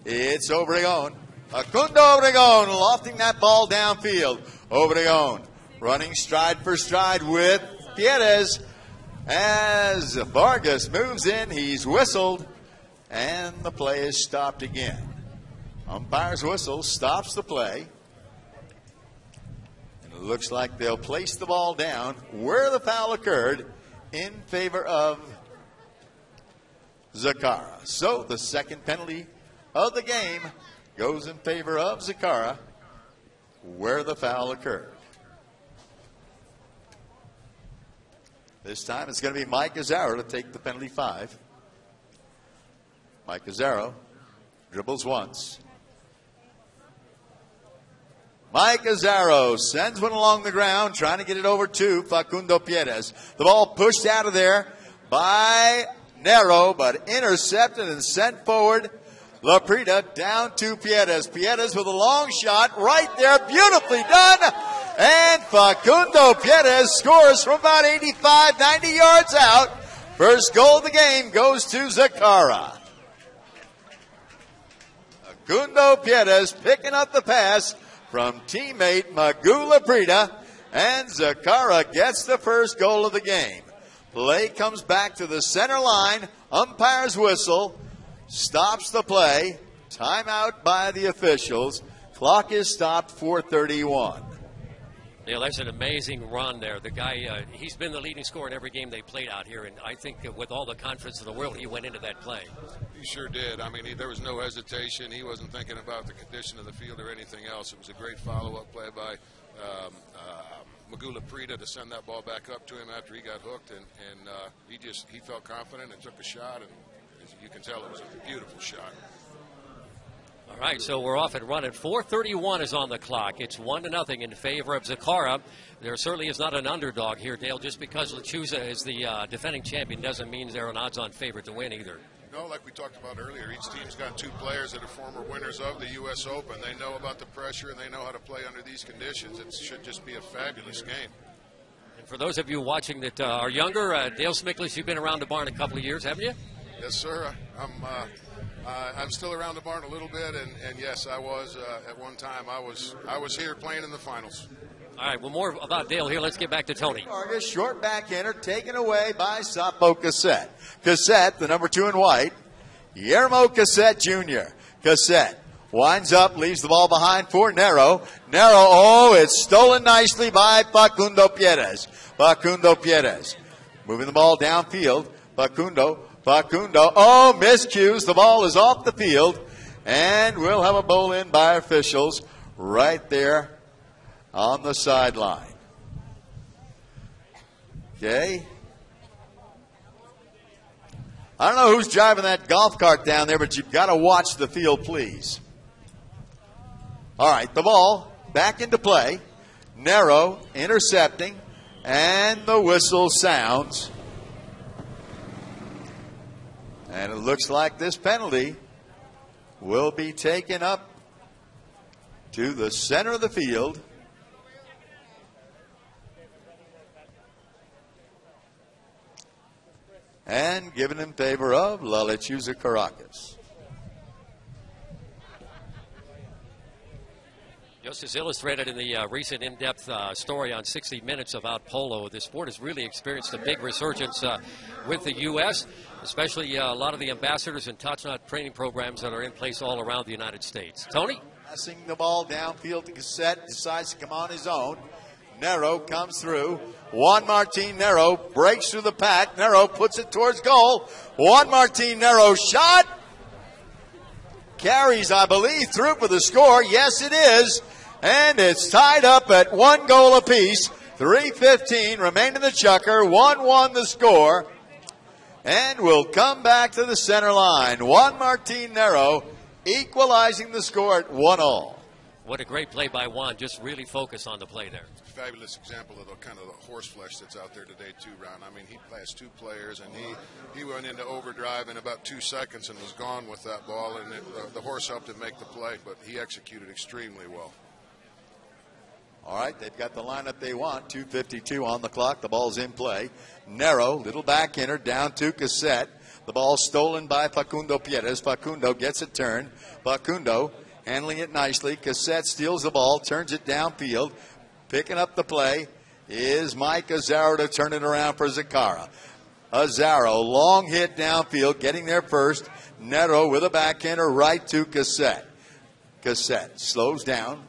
It's Obregon. Facundo Obregon lofting that ball downfield. Obregon running stride for stride with Pierres. As Vargas moves in, he's whistled, and the play is stopped again. Umpire's whistle stops the play. And it looks like they'll place the ball down where the foul occurred in favor of Zakara. So the second penalty of the game goes in favor of Zakara where the foul occurred. This time it's going to be Mike Azzaro to take the penalty 5. Mike Azzaro dribbles once. Mike Azzaro sends one along the ground, trying to get it over to Facundo Pierres. The ball pushed out of there by Nero, but intercepted and sent forward. Laprida down to Pierres. Pierres with a long shot right there, beautifully done. And Facundo Pierres scores from about 85, 90 yards out. First goal of the game goes to Zakara. Facundo Pierres picking up the pass from teammate Magu Laprida, and Zakara gets the first goal of the game. Play comes back to the center line. Umpire's whistle stops the play. Timeout by the officials. Clock is stopped, 4:31. Yeah, that's an amazing run there. The guy, he's been the leading scorer in every game they played out here, and I think with all the confidence in the world, he went into that play. He sure did. I mean, there was no hesitation. He wasn't thinking about the condition of the field or anything else. It was a great follow-up play by Magula Prida to send that ball back up to him after he got hooked, and he felt confident and took a shot, and as you can tell, it was a beautiful shot. All right, so we're off and running. 4:31 is on the clock. It's 1-0 in favor of Zakara. There certainly is not an underdog here, Dale. Just because Lechuza is the defending champion doesn't mean they're an odds-on favorite to win either. No, like we talked about earlier, each team's got 2 players that are former winners of the U.S. Open. They know about the pressure, and they know how to play under these conditions. It should just be a fabulous game. And for those of you watching that are younger, Dale Smickless, you've been around the barn a couple of years, haven't you? Yes, sir. I'm still around the barn a little bit, and yes, I was at one time. I was here playing in the finals. All right, well, more about Dale here. Let's get back to Tony. Vargas, short backhander, taken away by Sapo Cassette. Cassette, the number 2 in white. Guillermo Cassette Jr. Cassette winds up, leaves the ball behind for Nero. Nero, it's stolen nicely by Facundo Pierres. Facundo Pierres moving the ball downfield. Facundo, miscues. The ball is off the field, and we'll have a bowl in by officials right there on the sideline. Okay. I don't know who's driving that golf cart down there, but you've got to watch the field, please. All right, the ball back into play. Nero intercepting, and the whistle sounds. And it looks like this penalty will be taken up to the center of the field. And given in favor of Lusa Caracas. Just as illustrated in the recent in-depth story on 60 Minutes about polo, the sport has really experienced a big resurgence with the U.S., especially a lot of the ambassadors and top-notch training programs that are in place all around the United States. Tony? Passing the ball downfield to Cassette, decides to come on his own. Nero comes through. Juan Martin Nero breaks through the pack. Nero puts it towards goal. Juan Martin Nero shot. Carries, I believe, through for the score. Yes, it is. And it's tied up at 1 goal apiece. 3:15 remain in the chukker. 1-1 the score. And we'll come back to the center line. Juan Martin Nero equalizing the score at 1-1. What a great play by Juan. Just really focus on the play there. Fabulous example of the kind of the horse flesh that's out there today, too, Ron. I mean, he passed 2 players, and he went into overdrive in about 2 seconds and was gone with that ball, and the horse helped him make the play, but he executed extremely well. All right, they've got the lineup they want. 2:52 on the clock. The ball's in play. Nero, little backhander down to Cassette. The ball stolen by Facundo Pierres. Facundo gets it turned. Facundo handling it nicely. Cassette steals the ball, turns it downfield. Picking up the play is Mike Azzaro to turn it around for Zakara. Azzaro, long hit downfield, getting there first. Nero with a backhander right to Cassette. Cassette slows down.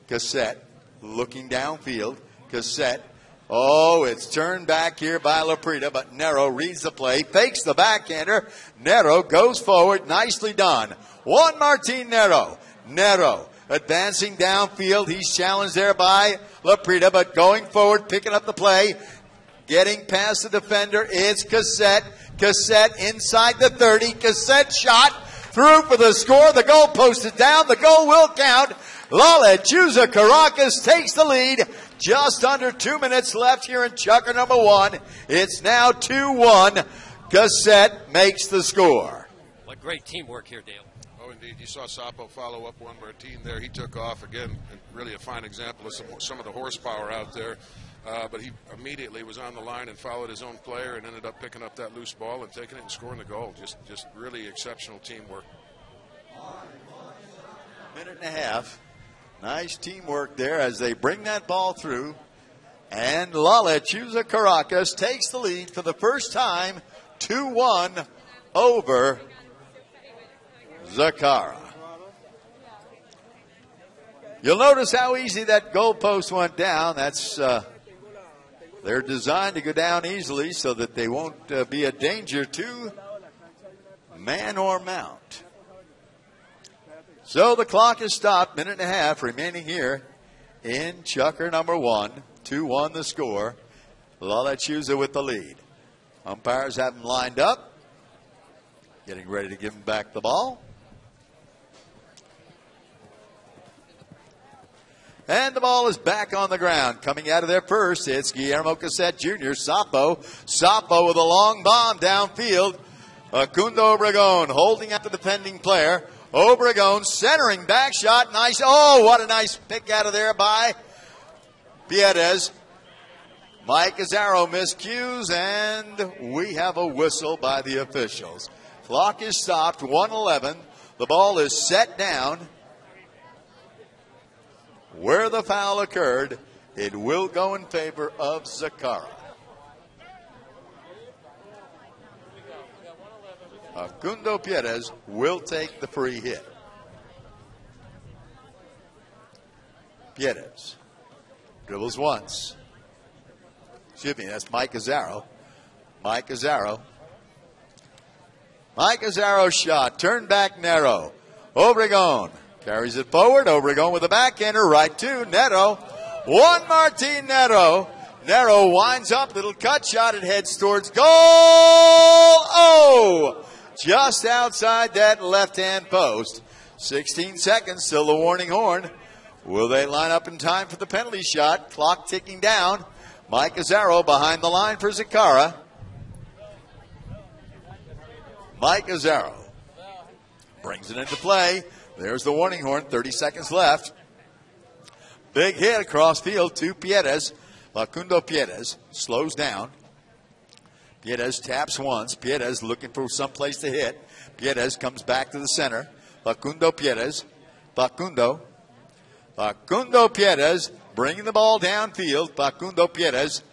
Cassette looking downfield. Cassette. Oh, it's turned back here by Laprida, but Nero reads the play, fakes the backhander. Nero goes forward. Nicely done. Juan Martin Nero. Nero advancing downfield. He's challenged there by Laprida, but going forward, picking up the play. Getting past the defender, it's Cassette. Cassette inside the 30. Cassette shot through for the score. The goal posted down. The goal will count. Lusa Caracas takes the lead. Just under 2 minutes left here in Chucker number 1. It's now 2-1. Cassette makes the score. What great teamwork here, Dale. Oh, indeed. You saw Sapo follow up Juan Martin there. He took off again. Really a fine example of some of the horsepower out there. But he immediately was on the line and followed his own player and ended up picking up that loose ball and taking it and scoring the goal. Just really exceptional teamwork. Minute and a half. Nice teamwork there as they bring that ball through. And Lusa Caracas takes the lead for the first time, 2-1 over Zakara. You'll notice how easy that goalpost went down. That's they're designed to go down easily so that they won't be a danger to man or mount. So the clock is stopped. Minute and a half remaining here in Chucker number 1. 2-1 the score. Lusa with the lead. Umpires have him lined up. Getting ready to give him back the ball. And the ball is back on the ground. Coming out of there first, it's Guillermo Cassette Jr. Sapo with a long bomb downfield. Facundo Obregon holding up the defending player. Obregon centering back shot. Nice. Oh, what a nice pick out of there by Pierres. Mike Azzaro miscues, and we have a whistle by the officials. Clock is stopped, 1:11. The ball is set down. Where the foul occurred, it will go in favor of Zakara. Facundo Pierres will take the free hit. Pierres dribbles once. Excuse me, that's Mike Azzaro. Mike Azzaro shot. Turn back Nero. Obregon carries it forward. Obregon with a backhander right to Nero. Juan Martin Nero. Nero winds up. Little cut shot. It heads towards goal. Oh! Just outside that left-hand post. 16 seconds till the warning horn. Will they line up in time for the penalty shot? Clock ticking down. Mike Azzaro behind the line for Zakara. Mike Azzaro brings it into play. There's the warning horn. 30 seconds left. Big hit across field to Pierres. Facundo Pierres slows down. Pierres taps once. Pierres looking for some place to hit. Pierres comes back to the center. Facundo Pierres. Facundo Pierres bringing the ball downfield. Facundo Pierres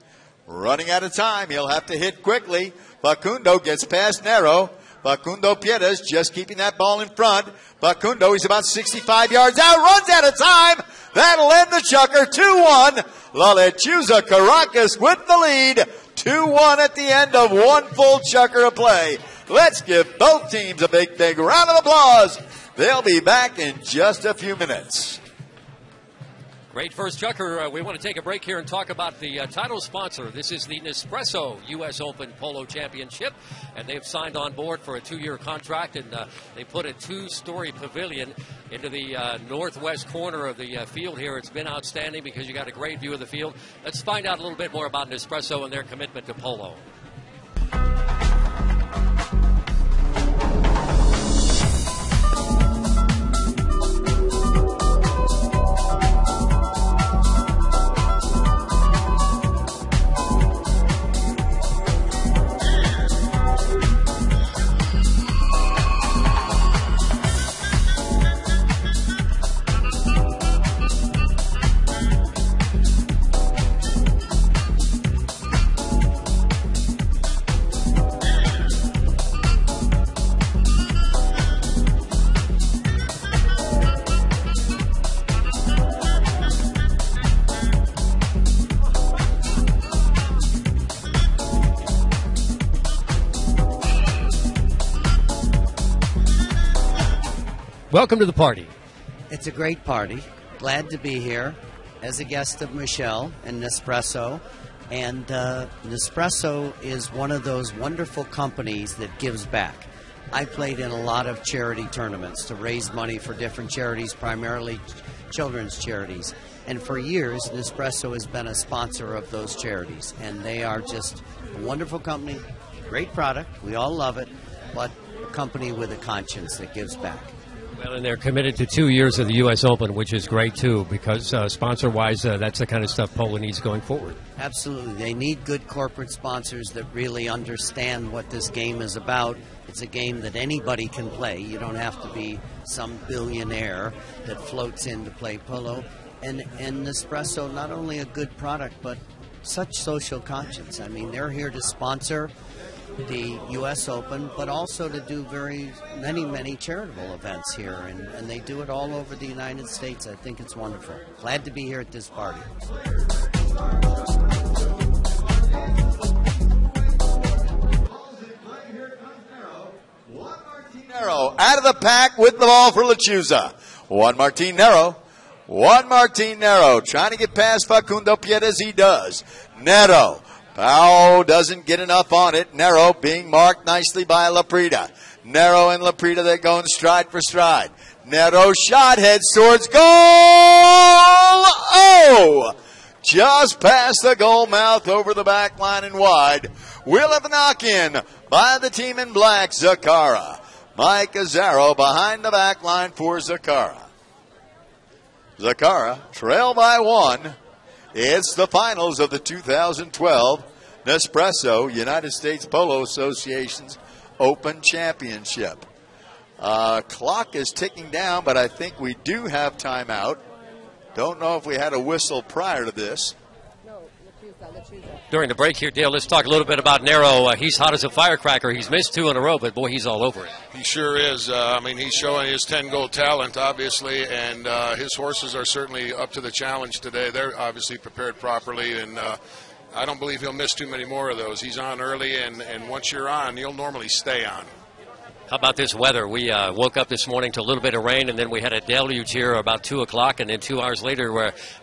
running out of time. He'll have to hit quickly. Facundo gets past Nero. Facundo Pierres just keeping that ball in front. Facundo, he's about 65 yards out. Runs out of time. That'll end the Chucker. 2-1. Lusa Caracas with the lead. 2-1 at the end of one full Chucker of play. Let's give both teams a big, big round of applause. They'll be back in just a few minutes. Great first Chucker. We want to take a break here and talk about the title sponsor. This is the Nespresso U.S. Open Polo Championship, and they've signed on board for a 2-year contract, and they put a 2-story pavilion into the northwest corner of the field here. It's been outstanding because you got a great view of the field. Let's find out a little bit more about Nespresso and their commitment to polo. Welcome to the party. It's a great party. Glad to be here as a guest of Michelle and Nespresso. And Nespresso is one of those wonderful companies that gives back. I played in a lot of charity tournaments to raise money for different charities, primarily children's charities. And for years, Nespresso has been a sponsor of those charities. And they are just a wonderful company, great product, we all love it, but a company with a conscience that gives back. Well, and they're committed to 2 years of the U.S. Open, which is great, too, because sponsor-wise, that's the kind of stuff Polo needs going forward. Absolutely. They need good corporate sponsors that really understand what this game is about. It's a game that anybody can play. You don't have to be some billionaire that floats in to play polo. And Nespresso, not only a good product, but such social conscience. I mean, they're here to sponsor the U.S. Open, but also to do many charitable events here, and they do it all over the United States. I think it's wonderful. Glad to be here at this party. Martinero out of the pack with the ball for Lechuza. Juan Martinero trying to get past Facundo Piedras. He does. Nero. Pau doesn't get enough on it. Nero being marked nicely by Laprida. Nero and Laprida, they're going stride for stride. Nero shot, heads towards goal! Oh! Just past the goal mouth, over the back line and wide. We'll have a knock-in by the team in black, Zakara. Mike Azzaro behind the back line for Zakara. Zakara trail by 1. It's the finals of the 2012 Nespresso United States Polo Association's Open Championship. Clock is ticking down, but I think we do have timeout. Don't know if we had a whistle prior to this. During the break here, Dale, let's talk a little bit about Nero. He's hot as a firecracker. He's missed 2 in a row, but, boy, he's all over it. He sure is. He's showing his 10-goal talent, obviously, and his horses are certainly up to the challenge today. They're obviously prepared properly, and I don't believe he'll miss too many more of those. He's on early, and once you're on, you'll normally stay on. How about this weather? We woke up this morning to a little bit of rain, and then we had a deluge here about 2 o'clock, and then 2 hours later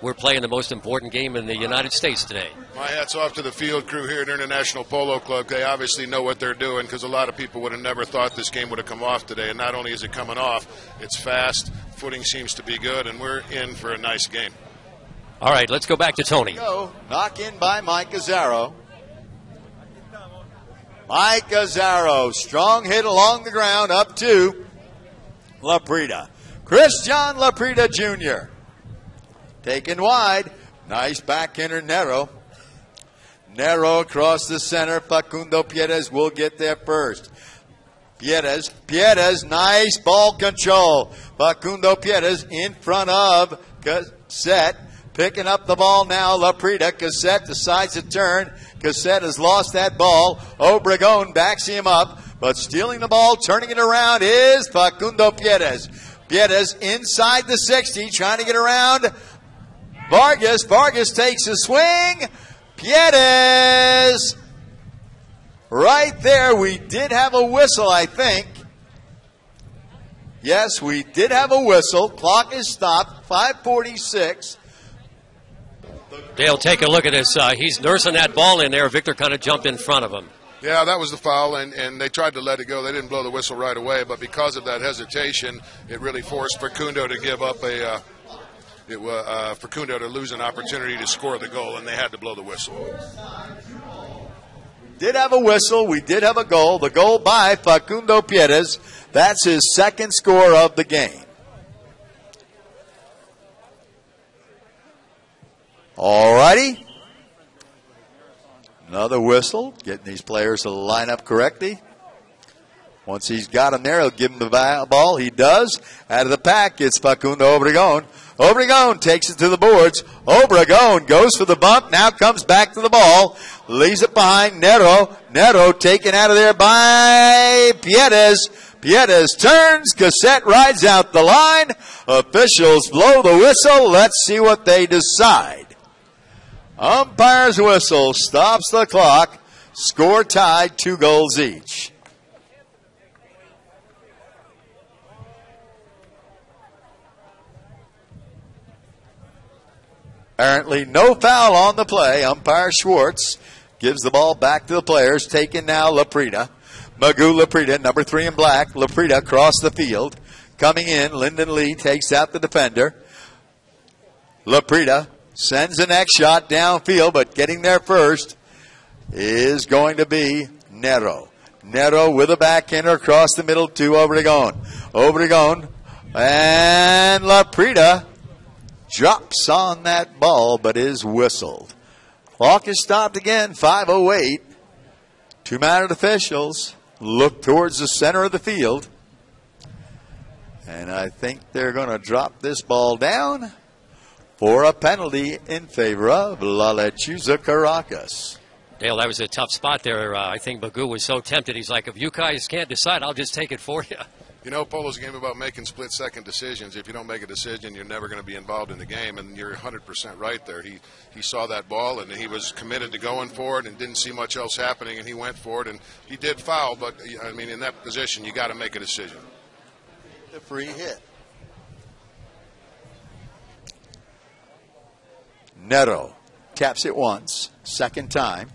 we're playing the most important game in the United States today. My hat's off to the field crew here at International Polo Club. They obviously know what they're doing, because a lot of people would have never thought this game would have come off today. And not only is it coming off, it's fast, footing seems to be good, and we're in for a nice game. All right, let's go back to Tony. Knock in by Mike Azzaro. Mike Azzaro, strong hit along the ground, up to Laprida. Christian Laprida Jr. Taken wide. Nice backhander, Nero. Nero across the center. Facundo Piedras will get there first. Piedras, nice ball control. Facundo Piedras in front of Cassette. Picking up the ball now, Laprida. Cassette decides to turn. Cassette has lost that ball. Obregon backs him up, but stealing the ball, turning it around is Facundo Piedras. Piedras inside the 60, trying to get around Vargas. Vargas takes a swing. Piedras. Right there, we did have a whistle, I think. Yes, we did have a whistle. Clock is stopped, 5:46. Dale, take a look at this. He's nursing that ball in there. Victor kind of jumped in front of him. Yeah, that was the foul, and they tried to let it go. They didn't blow the whistle right away, but because of that hesitation, it really forced Facundo to give up Facundo to lose an opportunity to score the goal, and they had to blow the whistle. Did have a whistle. We did have a goal. The goal by Facundo Piedras. That's his second score of the game. All righty. Another whistle. Getting these players to line up correctly. Once he's got him there, he'll give him the ball. He does. Out of the pack, it's Facundo Obregon. Obregon takes it to the boards. Obregon goes for the bump. Now comes back to the ball. Leaves it behind Nero. Nero taken out of there by Piedras. Piedras turns. Cassette rides out the line. Officials blow the whistle. Let's see what they decide. Umpire's whistle stops the clock. Score tied, 2 goals each. Apparently no foul on the play. Umpire Schwartz gives the ball back to the players. Taken now Laprida. Magoo Laprida, number 3 in black. Laprida across the field. Coming in, Lyndon Lee takes out the defender. Laprida sends the next shot downfield, but getting there first is going to be Nero. Nero with a backhander across the middle to Obregon. Obregon and Laprida drops on that ball, but is whistled. Clock is stopped again, 5:08. 2 mounted officials look towards the center of the field. And I think they're going to drop this ball down for a penalty in favor of La Lechuza Caracas. Dale, that was a tough spot there. I think Magoo was so tempted. He's like, if you guys can't decide, I'll just take it for you. You know, Polo's a game about making split-second decisions. If you don't make a decision, you're never going to be involved in the game, and you're 100% right there. He saw that ball, and he was committed to going for it and didn't see much else happening, and he went for it, and he did foul, but, I mean, in that position, you got to make a decision. The free hit. Nero taps it once, second time.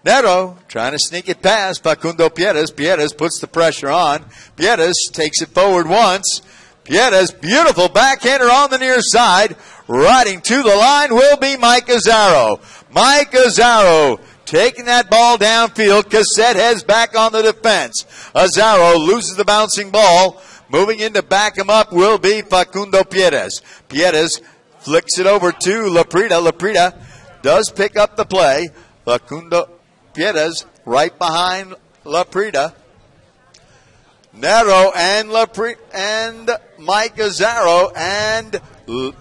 Nero trying to sneak it past Facundo Pierres. Pierres puts the pressure on. Pierres takes it forward once. Pierres, beautiful backhander on the near side. Riding to the line will be Mike Azzaro. Mike Azzaro taking that ball downfield. Cassette heads back on the defense. Azzaro loses the bouncing ball. Moving in to back him up will be Facundo Pierres. Pierres flicks it over to Laprida. Laprida does pick up the play. Facundo Pierres right behind Laprida. Nero and Mike Azzaro, and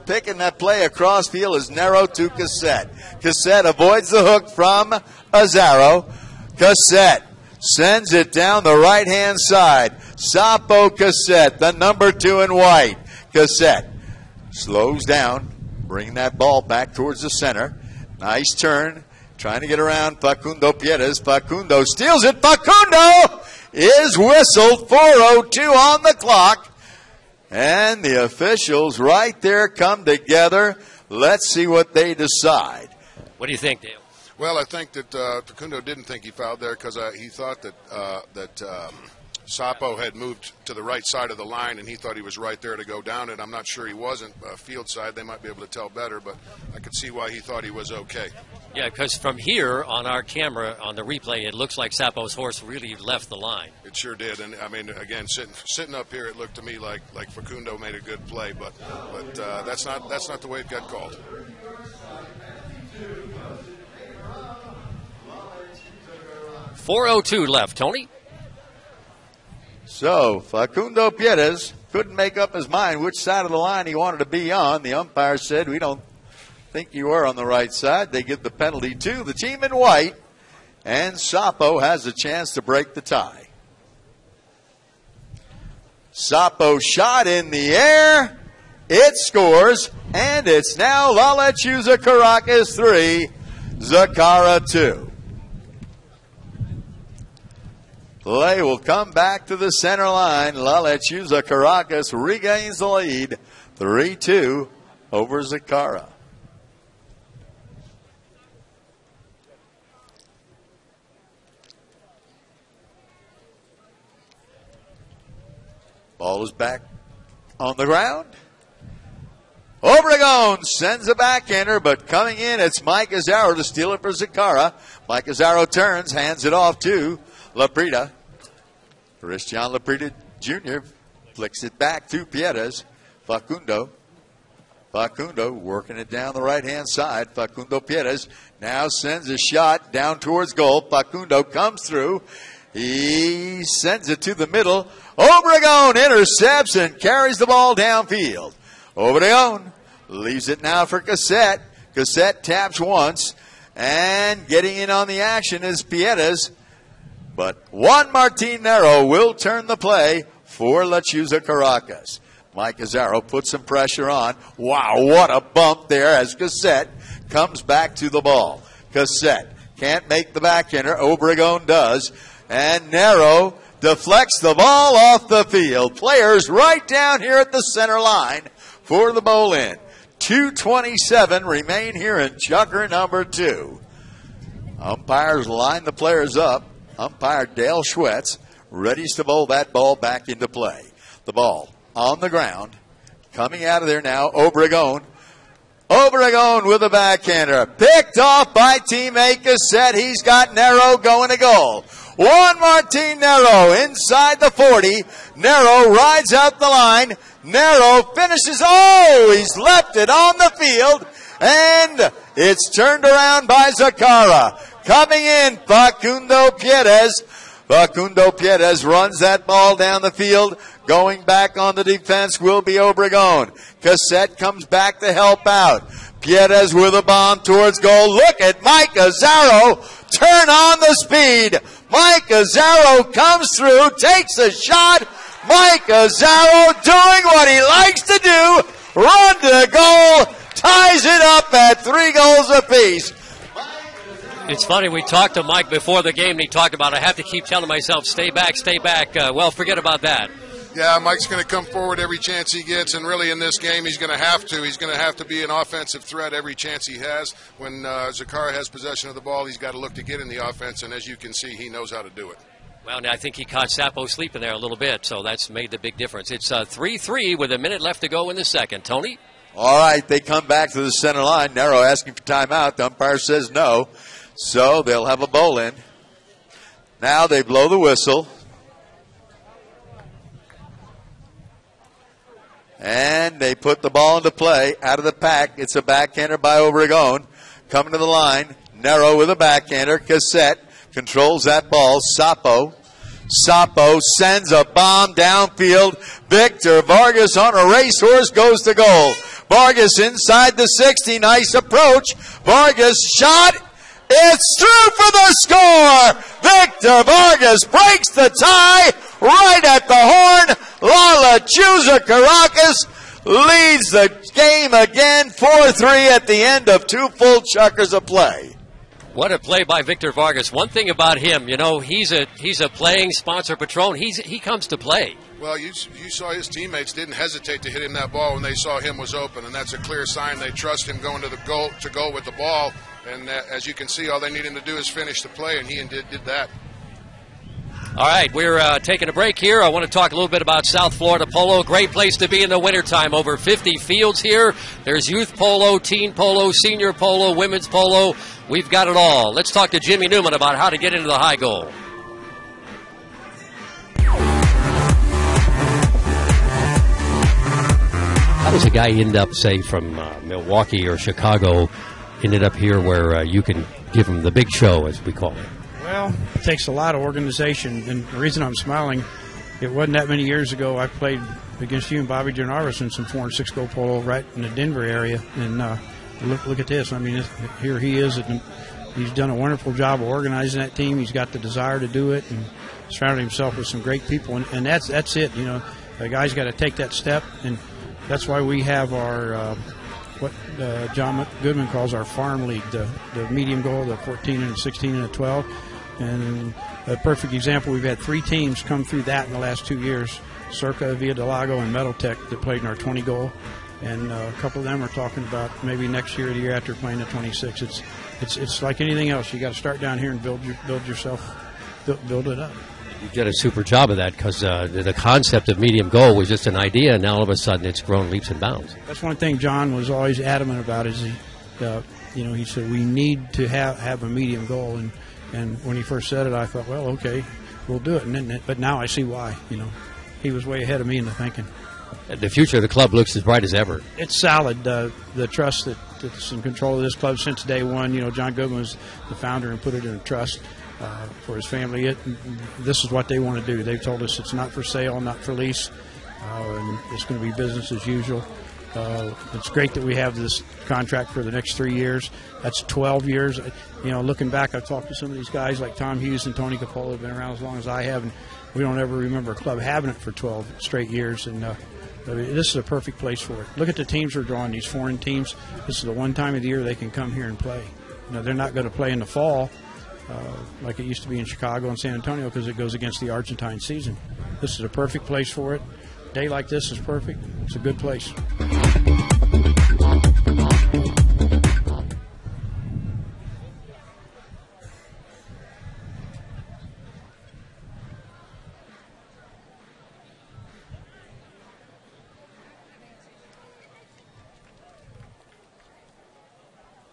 picking that play across field is Nero to Cassette. Cassette avoids the hook from Azzaro. Cassette sends it down the right-hand side. Sapo Cassette, the number 2 in white. Cassette slows down, bringing that ball back towards the center. Nice turn. Trying to get around Facundo Pierres. Facundo steals it. Facundo is whistled. 4:02 on the clock. And the officials right there come together. Let's see what they decide. What do you think, Dale? Well, I think that Facundo didn't think he fouled there because he thought that Sapo had moved to the right side of the line, and he thought he was right there to go down it. I'm not sure he wasn't. Field side, they might be able to tell better, but I could see why he thought he was okay. Yeah, because from here on our camera, on the replay, it looks like Sapo's horse really left the line. It sure did, and I mean, again, sitting up here, it looked to me like Facundo made a good play, but that's not the way it got called. .402 left, Tony. So, Facundo Pierres couldn't make up his mind which side of the line he wanted to be on. The umpire said, we don't think you are on the right side. They give the penalty to the team in white, and Sapo has a chance to break the tie. Sapo shot in the air. It scores, and it's now La Lechuza Caracas 3, Zacara 2. Play will come back to the center line. La Lechuza Caracas regains the lead, 3-2 over Zacara. Ball is back on the ground. Obregon sends a backhander, but coming in, it's Mike Azzaro to steal it for Zacara. Mike Azzaro turns, hands it off to Laprida. Christian Laprida Jr. flicks it back to Pierres. Facundo working it down the right-hand side. Facundo Pierres now sends a shot down towards goal. Facundo comes through. He sends it to the middle. Obregon intercepts and carries the ball downfield. Obregon leaves it now for Cassette. Cassette taps once, and getting in on the action is Pierres. But Juan Martin Nero will turn the play for Lechuza Caracas. Mike Azzaro puts some pressure on. Wow, what a bump there as Cassette comes back to the ball. Cassette can't make the backhander. Obregon does. And Nero deflects the ball off the field. Players right down here at the center line for the bowl in. 2:27 remain here in Chucker number 2. Umpires line the players up. Umpire Dale Schwetz readies to bowl that ball back into play. The ball on the ground. Coming out of there now, Obregon. Obregon with a backhander. Picked off by teammate Cassette. He's got Nero going to goal. Juan Martin Nero inside the 40. Nero rides out the line. Nero finishes. Oh, he's left it on the field. And it's turned around by Zakara. Coming in, Facundo Piedes. Facundo Piedes runs that ball down the field. Going back on the defense will be Obregon. Cassette comes back to help out. Piedes with a bomb towards goal. Look at Mike Azzaro turn on the speed. Mike Azzaro comes through, takes a shot. Mike Azzaro doing what he likes to do. Run to goal, ties it up at 3 goals apiece. It's funny, we talked to Mike before the game, and he talked about, I have to keep telling myself, stay back, stay back. Well, forget about that. Yeah, Mike's going to come forward every chance he gets, and really in this game he's going to have to. He's going to have to be an offensive threat every chance he has. When Zakara has possession of the ball, he's got to look to get in the offense, and as you can see, he knows how to do it. Well, I think he caught Sapo sleeping there a little bit, so that's made the big difference. It's 3-3 with a minute left to go in the second. Tony? All right, they come back to the center line. Nero asking for timeout. The umpire says no. So they'll have a bowl in. Now they blow the whistle. And they put the ball into play out of the pack. It's a backhander by Obregon. Coming to the line. Nero with a backhander. Cassette controls that ball. Sapo sends a bomb downfield. Victor Vargas on a racehorse goes to goal. Vargas inside the 60. Nice approach. Vargas shot. It's through for the score. Victor Vargas breaks the tie right at the horn. Lusa Caracas leads the game again, 4-3 at the end of 2 full chukkers of play. What a play by Victor Vargas. One thing about him, he's a playing sponsor patron. He comes to play. Well, you saw his teammates didn't hesitate to hit him that ball when they saw him was open, and that's a clear sign they trust him going to the goal to go with the ball. And as you can see, all they need him to do is finish the play, and he did that. All right, we're taking a break here. I want to talk a little bit about South Florida Polo. Great place to be in the wintertime. Over 50 fields here. There's youth polo, teen polo, senior polo, women's polo. We've got it all. Let's talk to Jimmy Newman about how to get into the high goal. How does a guy end up, say, from Milwaukee or Chicago, ended up here where you can give him the big show, as we call it? Well, it takes a lot of organization, and the reason I'm smiling, it wasn't that many years ago I played against you and Bobby Gennarvis in some 4 and 6 goal polo right in the Denver area, and look at this. I mean, here he is. He's done a wonderful job of organizing that team. He's got the desire to do it, and surrounded himself with some great people, and that's it. The guy's got to take that step, and that's why we have our what John Goodman calls our farm league, the medium goal, the 14 and 16 and the 12. And a perfect example, we've had 3 teams come through that in the last 2 years, Circa, Villa del Lago, and Metal Tech, that played in our 20 goal. And a couple of them are talking about maybe next year or the year after playing the 26. It's like anything else. You got to start down here and build yourself, build it up. You did a super job of that, because the concept of medium goal was just an idea, and now all of a sudden it's grown leaps and bounds. That's one thing John was always adamant about. Is he said we need to have a medium goal, and when he first said it, I thought, well, okay, we'll do it. But now I see why. He was way ahead of me in the thinking. The future of the club looks as bright as ever. It's solid. The trust that's in control of this club since day one. John Goodman was the founder and put it in a trust for his family. This is what they want to do. They've told us it's not for sale, not for lease, and it's going to be business as usual. It's great that we have this contract for the next 3 years. That's 12 years. Looking back, I've talked to some of these guys like Tom Hughes and Tony Capola, have been around as long as I have, and we don't ever remember a club having it for 12 straight years. And this is a perfect place for it. Look at the teams we're drawing, these foreign teams. This is the one time of the year they can come here and play. They're not going to play in the fall like it used to be in Chicago and San Antonio, because it goes against the Argentine season. This is a perfect place for it. A day like this is perfect. It's a good place. Bye.